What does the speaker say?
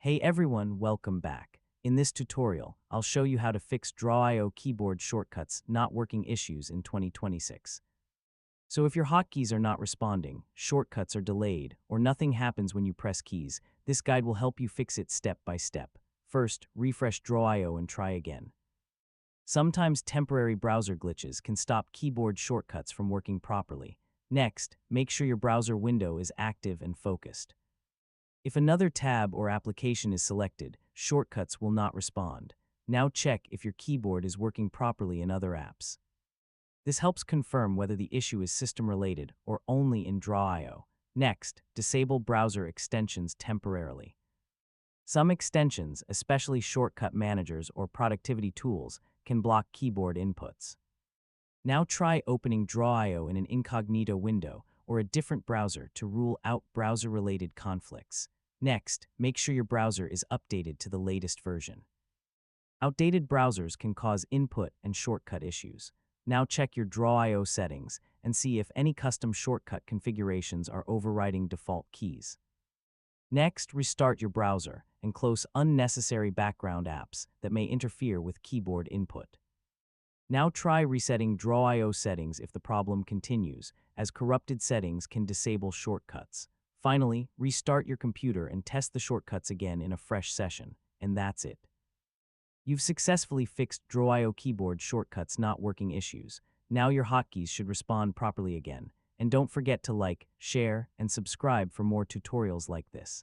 Hey everyone, welcome back. In this tutorial, I'll show you how to fix Draw.io keyboard shortcuts not working issues in 2026. So if your hotkeys are not responding, shortcuts are delayed, or nothing happens when you press keys, this guide will help you fix it step by step. First, refresh Draw.io and try again. Sometimes temporary browser glitches can stop keyboard shortcuts from working properly. Next, make sure your browser window is active and focused. If another tab or application is selected, shortcuts will not respond. Now check if your keyboard is working properly in other apps. This helps confirm whether the issue is system-related or only in Draw.io. Next, disable browser extensions temporarily. Some extensions, especially shortcut managers or productivity tools, can block keyboard inputs. Now try opening Draw.io in an incognito window or a different browser to rule out browser-related conflicts. Next, make sure your browser is updated to the latest version. Outdated browsers can cause input and shortcut issues. Now check your Draw.io settings and see if any custom shortcut configurations are overriding default keys. Next, restart your browser and close unnecessary background apps that may interfere with keyboard input. Now try resetting Draw.io settings if the problem continues, as corrupted settings can disable shortcuts. Finally, restart your computer and test the shortcuts again in a fresh session, and that's it. You've successfully fixed Draw.io keyboard shortcuts not working issues. Now your hotkeys should respond properly again. And don't forget to like, share, and subscribe for more tutorials like this.